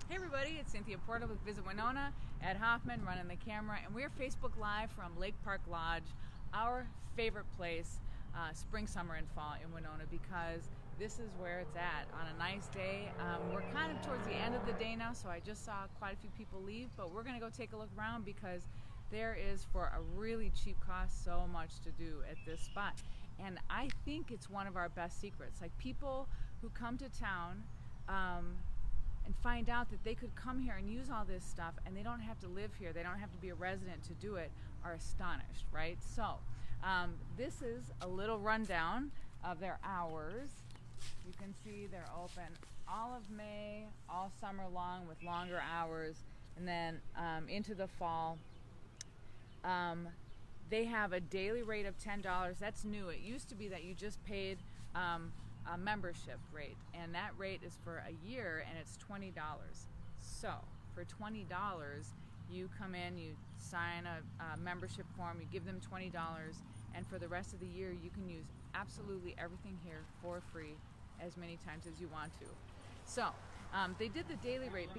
Hey everybody, it's Cynthia Porter with Visit Winona, Ed Hoffman running the camera, and we're Facebook Live from Lake Park Lodge, our favorite place, spring, summer, and fall in Winona, because this is where it's at on a nice day. We're kind of towards the end of the day now, so I just saw quite a few people leave, but we're going to go take a look around because there is, for a really cheap cost, so much to do at this spot. And I think it's one of our best secrets. Like, people who come to town and find out that they could come here and use all this stuff and they don't have to live here, they don't have to be a resident to do it, are astonished, right? So this is a little rundown of their hours. You can see they're open all of May, all summer long with longer hours, and then into the fall. They have a daily rate of $10. That's new. It used to be that you just paid a membership rate, and that rate is for a year, and it's $20. So for $20, you come in, you sign a membership form, you give them $20, and for the rest of the year you can use absolutely everything here for free as many times as you want to. So they did the daily rate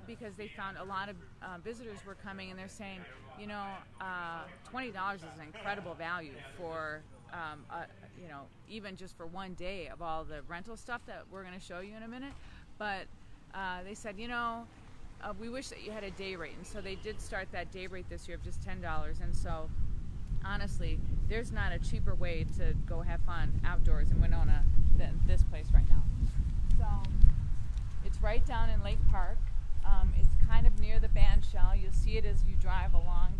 because they found a lot of visitors were coming, and they're saying, you know, $20 is an incredible value for you know, even just for one day of all the rental stuff that we're going to show you in a minute. But they said, you know, we wish that you had a day rate, and so they did start that day rate this year of just $10. And so honestly, there's not a cheaper way to go have fun outdoors in Winona than this place right now. So it's right down in Lake Park. It's kind of near the band shell. You'll see it as you drive along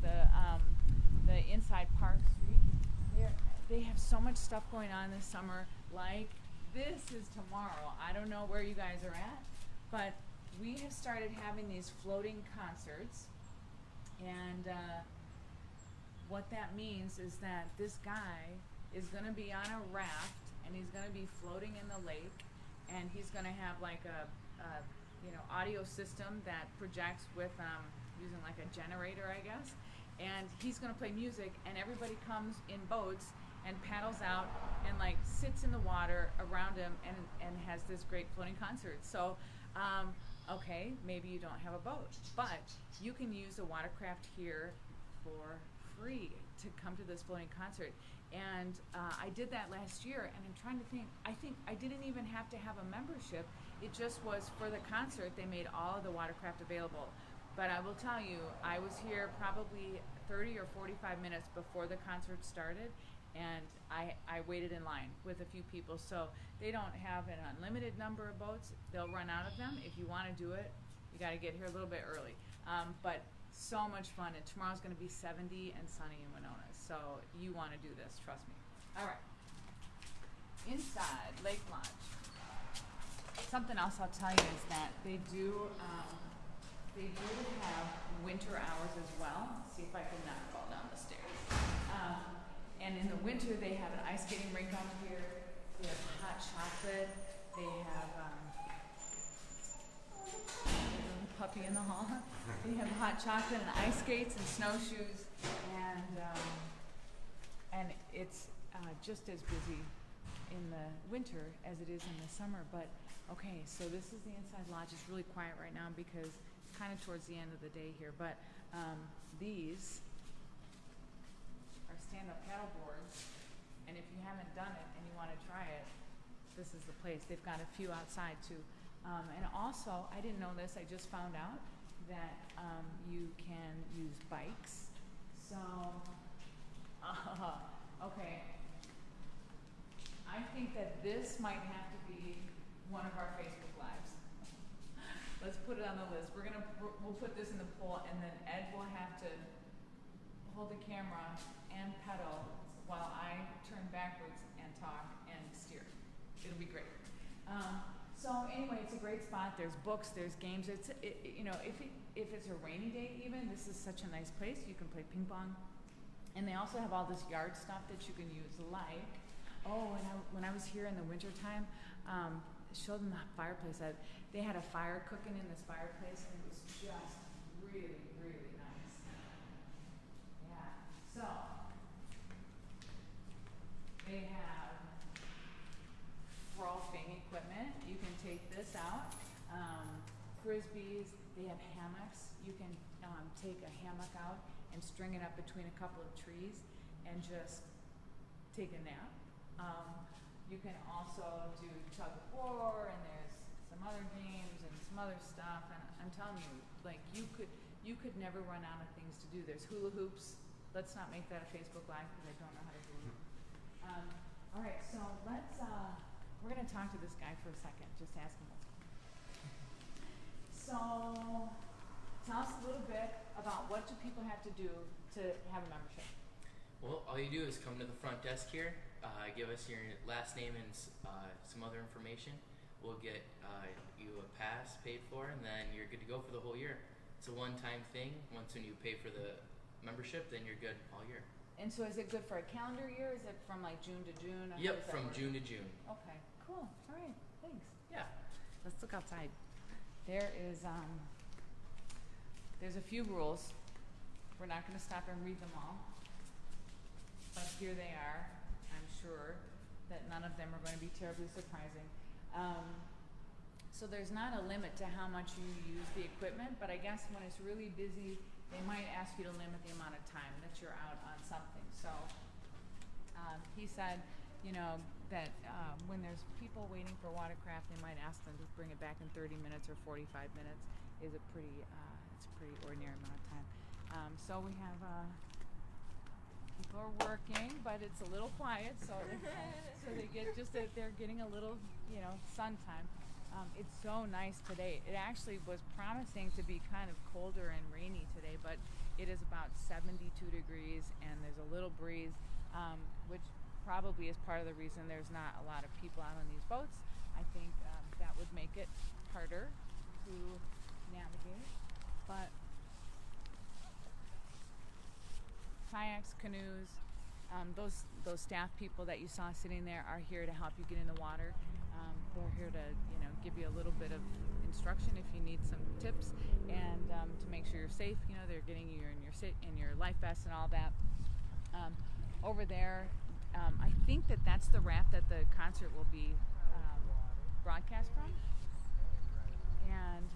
the inside Park Street. They have so much stuff going on this summer. Like, this is tomorrow. I don't know where you guys are at, but we have started having these floating concerts, and what that means is that this guy is going to be on a raft, and he's going to be floating in the lake, and he's going to have like a you know, audio system that projects with using like a generator, I guess, and he's going to play music, and everybody comes in boats and paddles out and like sits in the water around him and has this great floating concert. So okay, maybe you don't have a boat, but you can use a watercraft here for free to come to this floating concert. And I did that last year, and I'm trying to think, I think I didn't even have to have a membership. It just was for the concert. They made all of the watercraft available. But I will tell you, I was here probably 30 or 45 minutes before the concert started, and I waited in line with a few people. So they don't have an unlimited number of boats. They'll run out of them. If you want to do it, you got to get here a little bit early. But so much fun, and tomorrow's going to be 70 and sunny in Winona. So you want to do this, trust me. All right. Inside Lake Lodge. Something else I'll tell you is that they do have winter hours as well. Let's see if I can not fall down the stairs. And in the winter, they have an ice skating rink on here. They have hot chocolate. They have puppy in the hall. They have hot chocolate and ice skates and snowshoes, and it's just as busy in the winter as it is in the summer. But okay, so this is the inside lodge. It's really quiet right now because it's kind of towards the end of the day here. But these are stand-up paddle boards, and if you haven't done it and you want to try it, this is the place. They've got a few outside too. And also, I didn't know this, I just found out that you can use bikes. So, okay. I think that this might have to be one of our Facebook Lives. Let's put it on the list. We'll put this in the poll, and then Ed will have to hold the camera and pedal while I turn backwards and talk and steer. It'll be great. So anyway, it's a great spot. There's books, there's games. You know, if it's a rainy day even, this is such a nice place. You can play ping pong. And they also have all this yard stuff that you can use, like, when I was here in the wintertime, showed them the fireplace. They had a fire cooking in this fireplace, and it was just really, really nice. Yeah. So they have frolfing equipment. You can take this out. frisbees. They have hammocks. You can take a hammock out and string it up between a couple of trees and just take a nap. You can also do tug of war, and there's some other games and some other stuff. And I'm telling you, like you could never run out of things to do. There's hula hoops. Let's not make that a Facebook Live because I don't know how to do it. All right, so we're going to talk to this guy for a second. Just ask him what's going on. So, tell us a little bit about what do people have to do to have a membership? Well, all you do is come to the front desk here, give us your last name and some other information. We'll get you a pass paid for, and then you're good to go for the whole year. It's a one-time thing. Once when you pay for the membership, then you're good all year. And so is it good for a calendar year? Is it from like June to June? Yep, from June to June. Okay, cool. All right, thanks. Yeah. Let's look outside. There's a few rules. We're not going to stop and read them all. But here they are. I'm sure that none of them are going to be terribly surprising. So there's not a limit to how much you use the equipment, but I guess when it's really busy, they might ask you to limit the amount of time that you're out on something. So he said, that when there's people waiting for watercraft, they might ask them to bring it back in 30 minutes or 45 minutes. It's a pretty ordinary amount of time. So we have people are working, but it's a little quiet, so they get they're getting a little sun time. It's so nice today. It actually was promising to be kind of colder and rainy today, but it is about 72 degrees and there's a little breeze, which probably is part of the reason there's not a lot of people out on these boats. I think that would make it harder to navigate. But kayaks, canoes, those staff people that you saw sitting there are here to help you get in the water. They're here to give you a little bit of instruction if you need some tips, and to make sure you're safe. They're getting you in your life vest and all that. Over there, I think that's the raft that the concert will be broadcast from. And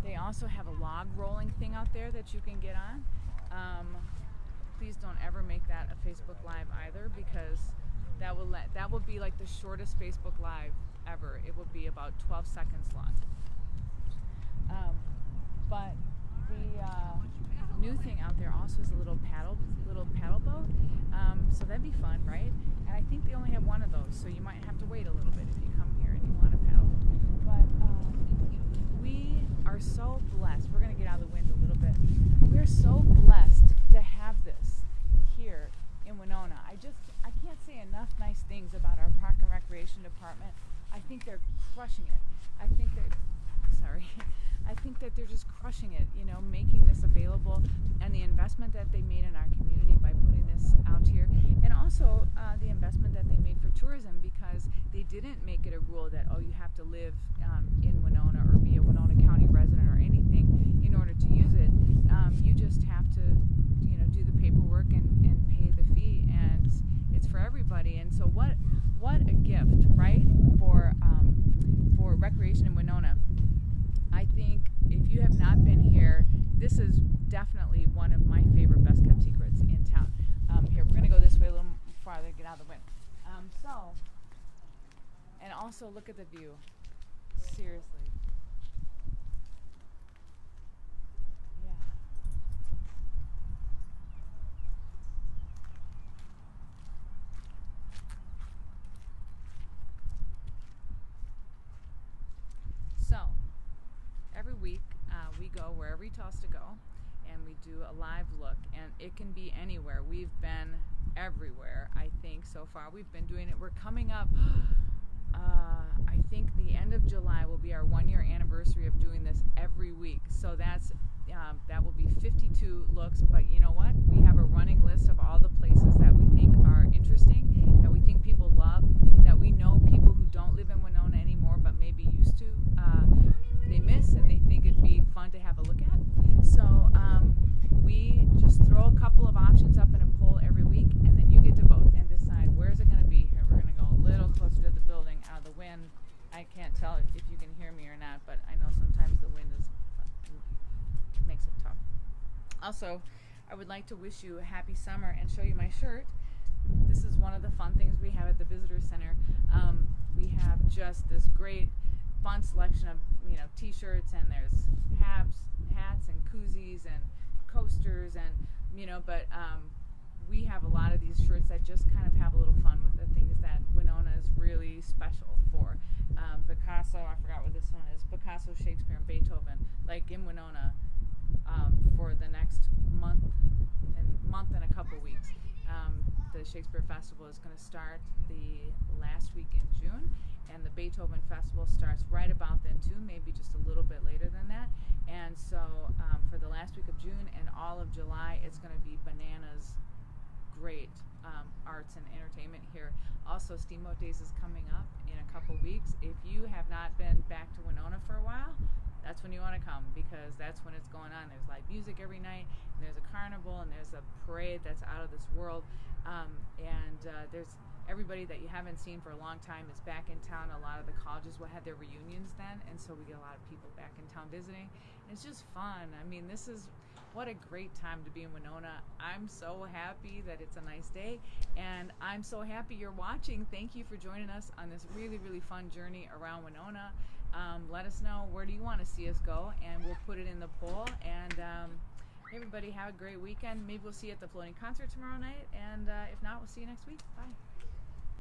they also have a log rolling thing out there that you can get on. Please don't ever make that a Facebook Live either, because that will be like the shortest Facebook Live ever. It will be about 12 seconds long. But the new thing out there also is a little paddle boat. So that'd be fun, right? And I think they only have one of those, so you might have to wait a little bit if you come here and you want to paddle. But we are so blessed. We're going to get out of the wind a little bit. We're so blessed to have this here in Winona. I can't say enough nice things about our Park and Recreation Department. I think they're crushing it. I think that they're just crushing it, making this available, and the investment that they made in our community by putting this out here, and also the investment that they made for tourism, because they didn't make it a rule that, you have to live in Winona or be a Winona County resident or anything in order to use it. You just have to, do the paperwork and pay the fee, and it's for everybody. And so what a gift, right, for recreation in Winona. I think if you have not been here, this is definitely one of my favorite best kept secrets in town. Here, we're going to go this way a little farther to get out of the wind. And also look at the view. Seriously. Yeah. So, every week we go wherever he tells us to go, and we do a live look, and it can be anywhere. We've been everywhere, I think, so far. We've been doing it. We're coming up, I think the end of July will be our 1-year anniversary of doing this every week. So that will be 52 looks, but you know what? We have a running list of all the places that we think are interesting, that we think people love, that we know people who don't live in Winona anymore but maybe used to, they miss and they think it'd be fun to have a look at. So we just throw a couple of options up in a poll every week, and then you get to vote and decide where's it going to be. Here we're going to go a little closer to the building out of the wind. I can't tell if if you can hear me or not, but I know sometimes the wind makes it tough. Also, I would like to wish you a happy summer and show you my shirt. This is one of the fun things we have at the Visitor Center. We have just this great, fun selection of t-shirts, and there's hats and koozies and coasters, and but we have a lot of these shirts that just kind of have a little fun with the things that Winona is really special for. Picasso, I forgot what this one is. Picasso, Shakespeare, and Beethoven. Like in Winona, for the next month and a couple weeks. The Shakespeare Festival is going to start the last week in June, and the Beethoven Festival starts right about then too, maybe just a little bit later than that. And so for the last week of June and all of July, it's going to be bananas great arts and entertainment here. Also, Steamboat Days is coming up in a couple weeks. If you have not been back to Winona for a while, that's when you want to come, because that's when it's going on. There's live music every night, and there's a carnival, and there's a parade that's out of this world. There's everybody that you haven't seen for a long time is back in town. A lot of the colleges will have their reunions then, and so we get a lot of people back in town visiting. And it's just fun. I mean, what a great time to be in Winona. I'm so happy that it's a nice day, and I'm so happy you're watching. Thank you for joining us on this really, really fun journey around Winona. Let us know, where do you want to see us go, and we'll put it in the poll. And everybody have a great weekend. Maybe we'll see you at the floating concert tomorrow night, and if not, we'll see you next week. Bye.